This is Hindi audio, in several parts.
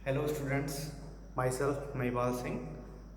Hello students, my self Mahipal Singh.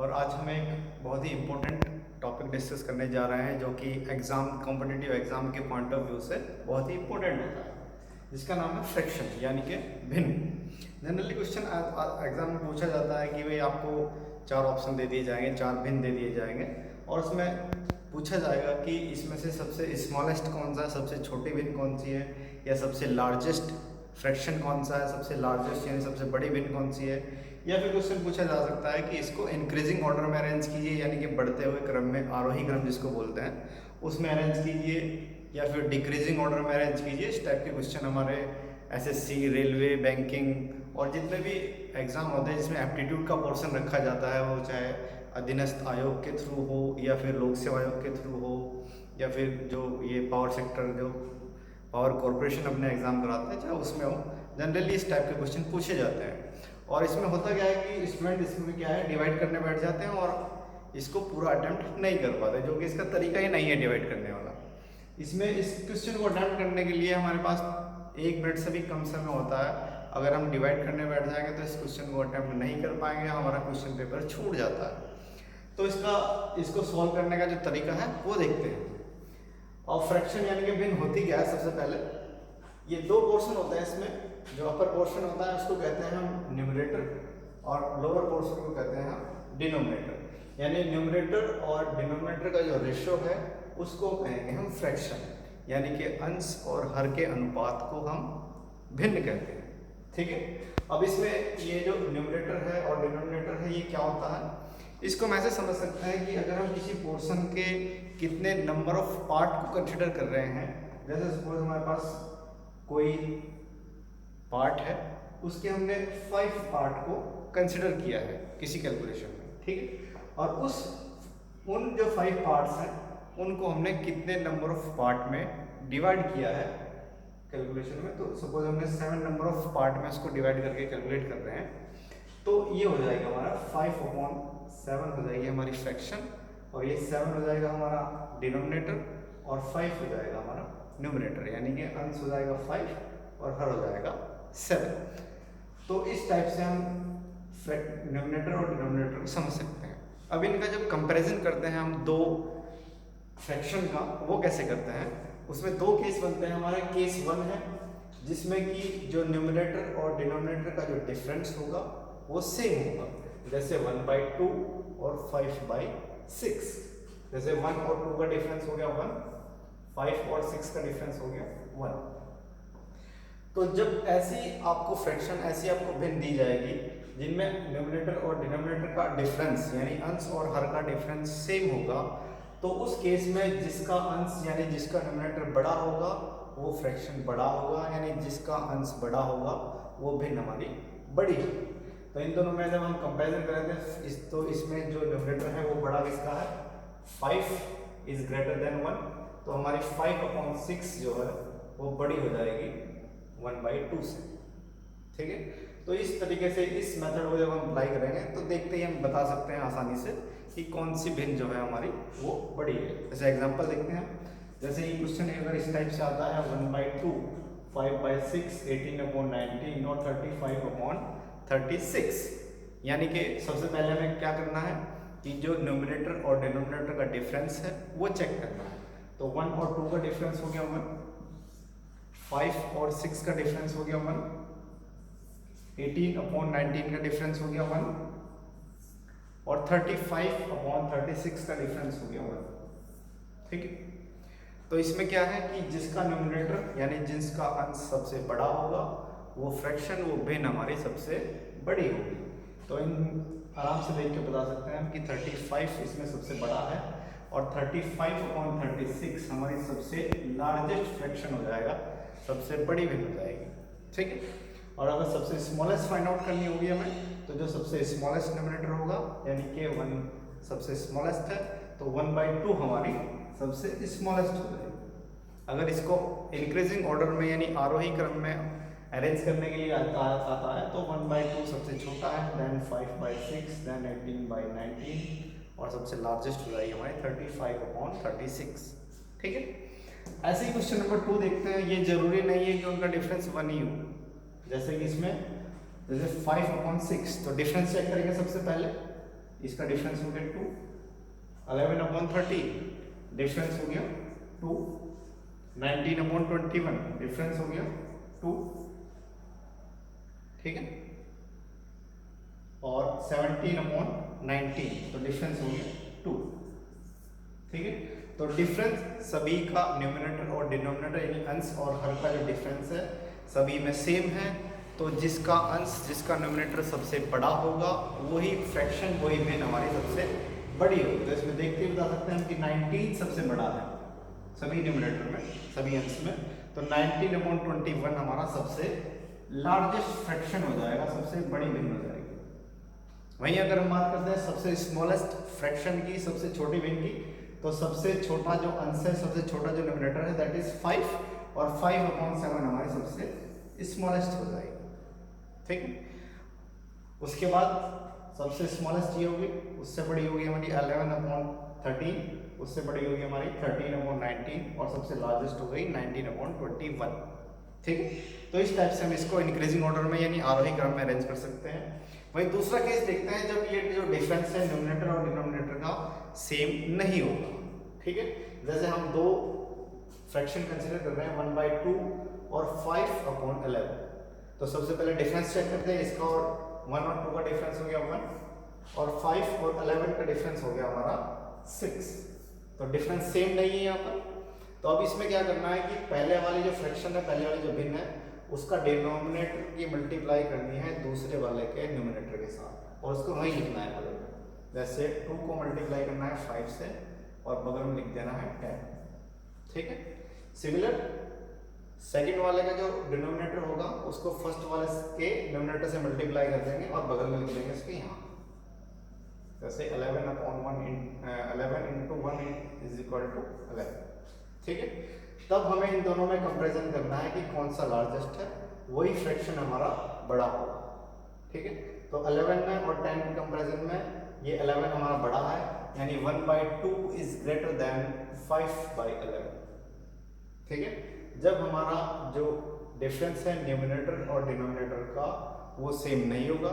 और आज हम एक बहुत ही इम्पोर्टेंट टॉपिक डिस्कस करने जा रहे हैं जो कि कॉम्पिटिटिव एग्ज़ाम के पॉइंट ऑफ व्यू से बहुत ही इम्पोर्टेंट होता है, जिसका नाम है फ्रैक्शन यानी कि भिन्न। जनरली क्वेश्चन एग्जाम में पूछा जाता है कि भाई आपको 4 ऑप्शन दे दिए जाएंगे, 4 भिन्न दे दिए जाएंगे और उसमें पूछा जाएगा कि इसमें से सबसे स्मॉलेस्ट कौन सा है, सबसे छोटी भिन्न कौन सी है, या सबसे लार्जेस्ट फ्रैक्शन कौन सा है, सबसे लार्जेस्ट यानी सबसे बड़ी भिन्न कौन सी है। या फिर क्वेश्चन पूछा जा सकता है कि इसको इंक्रीजिंग ऑर्डर में अरेंज कीजिए, यानी कि बढ़ते हुए क्रम में, आरोही क्रम जिसको बोलते हैं, उसमें अरेंज कीजिए, या फिर डिक्रीजिंग ऑर्डर में अरेंज कीजिए। इस टाइप के क्वेश्चन हमारे एसएससी, रेलवे, बैंकिंग और जितने भी एग्ज़ाम होते हैं जिसमें एप्टीट्यूड का पोर्शन रखा जाता है, वो चाहे अधीनस्थ आयोग के थ्रू हो या फिर लोक सेवा आयोग के थ्रू हो, या फिर जो ये पावर सेक्टर, जो पावर कॉरपोरेशन अपने एग्जाम कराते हैं, चाहे उसमें हो, जनरली इस टाइप के क्वेश्चन पूछे जाते हैं। और इसमें होता क्या है कि स्टूडेंट इसमें क्या है, डिवाइड करने बैठ जाते हैं और इसको पूरा अटेम्प्ट नहीं कर पाते, जो कि इसका तरीका ही नहीं है डिवाइड करने वाला। इसमें इस क्वेश्चन को अटेम्प्ट करने के लिए हमारे पास 1 मिनट से भी कम समय होता है। अगर हम डिवाइड करने बैठ जाएंगे तो इस क्वेश्चन को अटेम्प्ट नहीं कर पाएंगे, हमारा क्वेश्चन पेपर छूट जाता है। तो इसको सॉल्व करने का जो तरीका है वो देखते हैं। और फ्रैक्शन यानी कि भिन्न होती क्या है, सबसे पहले ये 2 पोर्शन होते हैं। इसमें जो अपर पोर्शन होता है उसको कहते हैं हम न्यूमरेटर, और लोअर पोर्शन को कहते हैं हम डिनोमिनेटर। यानी न्यूमरेटर और डिनोमिनेटर का जो रेशियो है उसको कहेंगे हम फ्रैक्शन, यानी कि अंश और हर के अनुपात को हम भिन्न कहते हैं। ठीक है। अब इसमें ये जो न्यूमरेटर है और डिनोमिनेटर है, ये क्या होता है, इसको हम ऐसे समझ सकते हैं कि अगर हम किसी पोर्शन के कितने नंबर ऑफ पार्ट को कंसिडर कर रहे हैं, जैसे सपोज हमारे पास कोई पार्ट है, उसके हमने 5 पार्ट को कंसिडर किया है किसी कैलकुलेशन में। ठीक है। और उन जो 5 पार्ट्स हैं उनको हमने कितने नंबर ऑफ पार्ट में डिवाइड किया है कैलकुलेशन में। तो सपोज हमने 7 नंबर ऑफ पार्ट में उसको डिवाइड करके कैलकुलेट कर रहे हैं, तो ये हो जाएगा हमारा 5/7 हो जाएगी हमारी फ्रैक्शन, और ये 7 हो जाएगा हमारा डिनोमिनेटर, और 5 हो जाएगा हमारा न्यूमरेटर, यानी कि अंश हो जाएगा 5 और हर हो जाएगा 7। तो इस टाइप से हम न्यूमरेटर और डिनोमिनेटर को समझ सकते हैं। अब इनका जब कंपैरिजन करते हैं हम 2 फ्रैक्शन का, वो कैसे करते हैं, उसमें 2 केस बनते हैं हमारे। केस 1 है जिसमें कि जो न्यूमरेटर और डिनोमिनेटर का जो डिफरेंस होगा वो सेम होगा, जैसे 1/2 और 5/6। जैसे 1 और 2 का डिफरेंस हो गया 1, 5 और 6 का डिफरेंस हो गया 1। तो जब आपको भिन्न दी जाएगी जिनमें न्यूमरेटर और डिनोमिनेटर का डिफरेंस यानी अंश और हर का डिफरेंस सेम होगा, तो उस केस में जिसका अंश यानी जिसका न्यूमरेटर बड़ा होगा वो फ्रैक्शन बड़ा होगा, यानी जिसका अंश बड़ा होगा वो भिन्न हमारी बड़ी होगी। तो इन दोनों में जब हम कंपैरिजन करें तो इसमें जो न्यूमरेटर है वो बड़ा किसका है, 5 इज ग्रेटर देन 1, तो हमारी 5/6 जो है वो बड़ी हो जाएगी 1/2 से। ठीक है। तो इस तरीके से इस मेथड को जब हम अप्लाई करेंगे तो देखते ही हम बता सकते हैं आसानी से कि कौन सी भिन्न जो है हमारी वो बड़ी है। जैसे एग्जांपल देखते हैं, जैसे ये क्वेश्चन अगर इस टाइप से आता है 1/2, 5/6, 18/19 और 35/36, यानी कि सबसे पहले हमें क्या करना है कि जो न्यूमरेटर और डिनोमिनेटर का डिफरेंस है वो चेक करना है। तो 1 और 2 का डिफरेंस हो गया 1, 5 और 6 का डिफरेंस हो गया 1, 18/19 का डिफरेंस हो गया 1, और 35/36 का डिफरेंस हो गया 1। ठीक है। तो इसमें क्या है कि जिसका न्यूमरेटर यानी जिसका अंश सबसे बड़ा होगा वो फ्रैक्शन, वो भिन्न हमारी सबसे बड़ी होगी। तो इन आराम से देख के बता सकते हैं हम कि 35 इसमें सबसे बड़ा है, और 35/36 हमारी सबसे लार्जेस्ट फ्रैक्शन हो जाएगा, सबसे बड़ी भिन्न हो जाएगी। ठीक है। और अगर सबसे स्मॉलेस्ट फाइंड आउट करनी होगी हमें, तो जो सबसे स्मॉलेस्ट न्यूमरेटर होगा यानी कि 1 सबसे स्मॉलेस्ट है, तो 1/2 हमारी सबसे स्मॉलेस्ट हो जाएगी। अगर इसको इंक्रीजिंग ऑर्डर में यानी आरोही क्रम में अरेंज करने के लिए आता है तो 1/2 सबसे छोटा है, देन 5/6, देन 18/19, और सबसे लार्जेस्ट हो जाएगी हमारी 35/36। ठीक है। ऐसे ही क्वेश्चन नंबर 2 देखते हैं। ये जरूरी नहीं है कि उनका डिफरेंस 1 ही हो, जैसे कि इसमें जैसे 5/6, तो डिफरेंस चेक करेंगे सबसे पहले, इसका डिफरेंस हो गया 2। 11/30 डिफरेंस हो गया 2। 19/21 डिफरेंस हो गया 2, ठीक है। और 17/19 तो डिफरेंस हो गया 2, ठीक है। तो डिफरेंस सभी का न्यूमरेटर और डिनोमिनेटर यानी अंश और हर का जो डिफरेंस है सभी में सेम है। तो जिसका अंश जिसका न्यूमरेटर सबसे बड़ा होगा वही फ्रैक्शन वही भिन्न हमारी सबसे बड़ी होगी। तो इसमें देखते हुए बता सकते हैं कि 19 सबसे बड़ा है सभी न्यूमरेटर में सभी अंश में। तो 19/21 हमारा सबसे लार्जेस्ट फ्रैक्शन हो जाएगा, सबसे बड़ी भिन्न हो जाएगी। वहीं अगर हम बात करते हैं सबसे स्मॉलेस्ट फ्रैक्शन की, सबसे छोटी भिन्न की, तो सबसे छोटा जो अंश है सबसे छोटा जो न्यूमरेटर है दैट इज 5 और 5/7 हमारी सबसे स्मॉलेस्ट हो जाएगी, ठीक है। उसके बाद सबसे स्मॉलेस्ट ये होगी, उससे बड़ी होगी हमारी 11/13, उससे बड़ी होगी हमारी 13/19 और सबसे लार्जेस्ट हो गई 19/21, ठीक है। तो इस टाइप से हम इसको इंक्रीजिंग ऑर्डर में यानी आरोही क्रम में अरेंज कर सकते हैं। वहीं दूसरा केस देखते हैं जब ये जो डिफरेंस है न्यूमरेटर और डिनोमिनेटर का सेम नहीं होगा, ठीक है। जैसे हम दो फ्रैक्शन कंसीडर कर रहे हैं 1/2 और 5/11। तो सबसे पहले डिफरेंस चेक करते हैं, इसका और 1 और 2 का डिफरेंस हो गया 1 और 5 और 11 का डिफरेंस हो गया हमारा 6। तो डिफरेंस सेम नहीं है यहाँ पर। तो अब इसमें क्या करना है कि पहले वाली जो फ्रैक्शन है, पहले वाली जो भिन्न है, उसका डिनोमिनेटर की मल्टीप्लाई करनी है दूसरे वाले के न्यूमरेटर के साथ और उसको वही लिखना है बगल में। जैसे 2 को मल्टीप्लाई करना है 5 से और बगल में लिख देना है 10, ठीक है। सिमिलर सेकंड वाले का जो डिनोमिनेटर होगा उसको फर्स्ट वाले के डिनोमिनेटर से मल्टीप्लाई कर देंगे और बगल में लिख देंगे इसके यहाँ। जैसे 11 into 1 is equal to 11, ठीक है। तब हमें इन दोनों में कंपैरिजन करना है कि कौन सा लार्जेस्ट है, वही फ्रैक्शन हमारा बड़ा होगा, ठीक है। तो 11 में और 10 के कंपैरिजन में ये 11 हमारा बड़ा है, यानी 1/2 इज ग्रेटर देन 5/11, ठीक है। जब हमारा जो डिफरेंस है न्यूमरेटर और डिनोमिनेटर का वो सेम नहीं होगा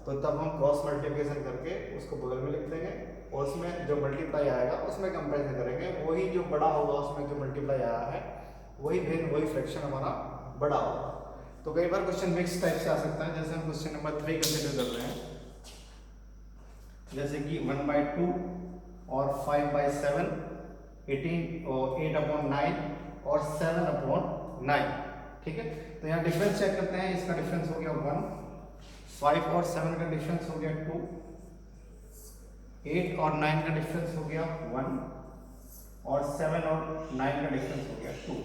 तो तब हम क्रॉस मल्टीप्लिकेशन करके उसको बगल में लिख देंगे और उसमें जो मल्टीप्लाई आएगा उसमें कंपैरिजन करेंगे, वही जो बड़ा होगा उसमें जो मल्टीप्लाई आया है वही भिन्न वही फ्रैक्शन हमारा बड़ा होगा। तो कई बार क्वेश्चन मिक्स टाइप से आ सकता है, जैसे हम क्वेश्चन नंबर 3 कंसिडर कर रहे हैं, जैसे कि 1/2 और 5/7, 8/9 और 7/9, ठीक है। तो यहाँ डिफरेंस चेक करते हैं, इसका डिफरेंस हो गया 1, 5 और 7 का डिफरेंस हो गया 2, 8 और 9 का डिफरेंस हो गया 1 और 7 और 9 का डिफरेंस हो गया 2,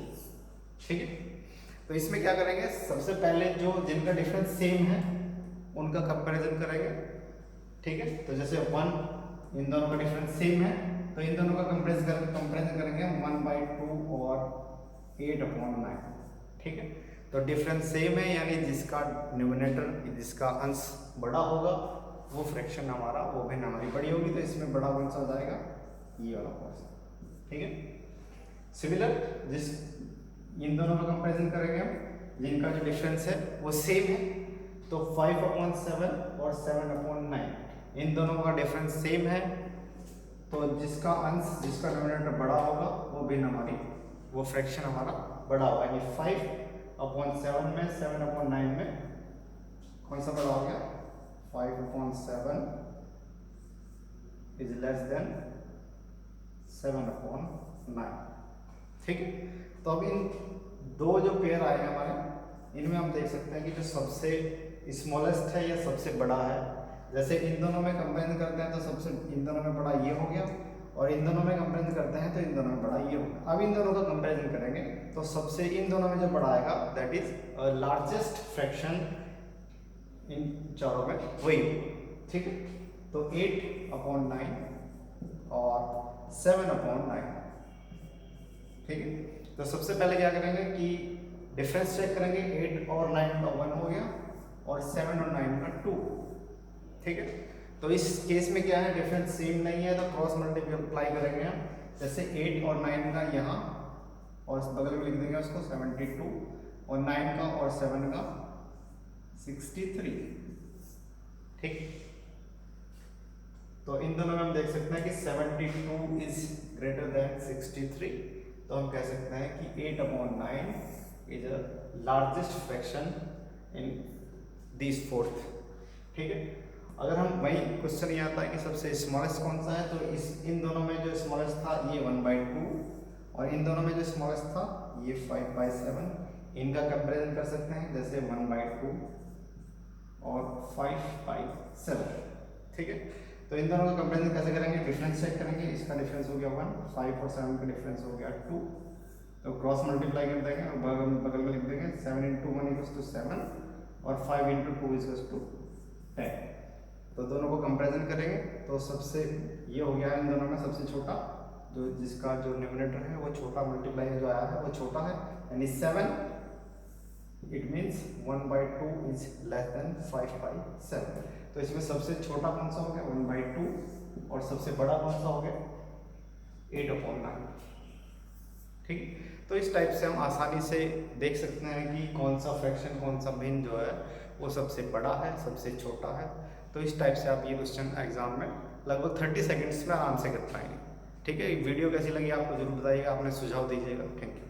ठीक है। तो इसमें क्या करेंगे, सबसे पहले जो जिनका डिफरेंस सेम है उनका कंपैरिजन करेंगे, ठीक है। तो जैसे 1 इन दोनों का डिफरेंस सेम है तो इन दोनों का कंपैरिजन करेंगे 1/2 और 8/9, ठीक है। तो डिफरेंस सेम है यानी जिसका न्यूमरेटर जिसका अंश बड़ा होगा वो फ्रैक्शन हमारा वो भिन्न हमारी बड़ी होगी। तो इसमें बड़ा कौन सा हो जाएगा, ये वाला पोर्शन, ठीक है। सिमिलर जिस इन दोनों का कंपैरिजन करेंगे हम जिनका जो डिफरेंस है वो सेम है, तो 5/7 और 7/9 इन दोनों का डिफरेंस सेम है, तो जिसका अंश जिसका डिनोमिनेटर बड़ा होगा वो भिन्न हमारी वो फ्रैक्शन हमारा बड़ा होगा, यानी 5/7 में 7/9 में कौन सा बड़ा हो गया, 5/7 इज लेस देन 7/9, ठीक है। तो अब इन दो जो पेयर आए हैं हमारे, इनमें हम देख सकते हैं कि जो सबसे स्मॉलेस्ट है या सबसे बड़ा है। जैसे इन दोनों में कंपेरिजन करते हैं तो सबसे इन दोनों में बड़ा ये हो गया और इन दोनों में कंपेरिजन करते हैं तो इन दोनों में बड़ा ये हो गया। अब इन दोनों का कंपेरिजन करेंगे तो सबसे इन दोनों में जो बड़ा आएगा that is largest fraction in चारों में वही होगा, ठीक है। तो 8/9 और 7/9, ठीक है। तो सबसे पहले क्या करेंगे कि डिफरेंस चेक करेंगे, 8 और 9 का 1 हो गया और 7 और 9 का 2, ठीक है। तो इस केस में क्या है, डिफरेंस सेम नहीं है तो क्रॉस मल्टीप्लाई करेंगे हम, जैसे 8 और 9 का यहाँ और बगल में लिख देंगे उसको 72 और 9 का और 7 का 63। ठीक, तो इन दोनों में हम देख सकते हैं कि 72 इज ग्रेटर देन 63, तो हम कह सकते हैं कि 8/9 is a largest fraction in this fourth. ठीक है, अगर हम वही क्वेश्चन ये आता है कि सबसे स्मॉलेस्ट कौन सा है, तो इन दोनों में जो स्मॉलेस्ट था ये 1/2, और इन दोनों में जो स्मॉलेस्ट था ये 5/7। इनका कंपैरिजन कर सकते हैं, जैसे 1/2 और 5/7। ठीक है, तो इन दोनों का कंपैरिजन कैसे करेंगे, डिफरेंस चेक करेंगे। इसका डिफरेंस हो गया 1, 5 और 7 का डिफरेंस हो गया 2, तो क्रॉस मल्टीप्लाई कर देंगे और बगल में लिख देंगे 7 × 1 = 7 और 5 × 2 = 10। तो दोनों को कंपैरिजन करेंगे, तो सबसे ये हो गया है इन दोनों में सबसे छोटा, जो जिसका जो न्यूमरेटर है वो छोटा, मल्टीप्लाई जो आया है वो छोटा है, यानी 7, it means 1/2 is less than 5/7। तो इसमें सबसे छोटा कौन सा हो गया 1/2, और सबसे बड़ा कौन सा हो गया 8/9। ठीक, तो इस टाइप से हम आसानी से देख सकते हैं कि कौन सा फ्रैक्शन, कौन सा भिन्न जो है वो सबसे बड़ा है, सबसे छोटा है। तो इस टाइप से आप ये क्वेश्चन एग्जाम में लगभग 30 सेकंड्स में आराम से कर पाएंगे। ठीक है, वीडियो कैसी लगी आपको जरूर बताइएगा, अपने सुझाव दीजिएगा। Thank you.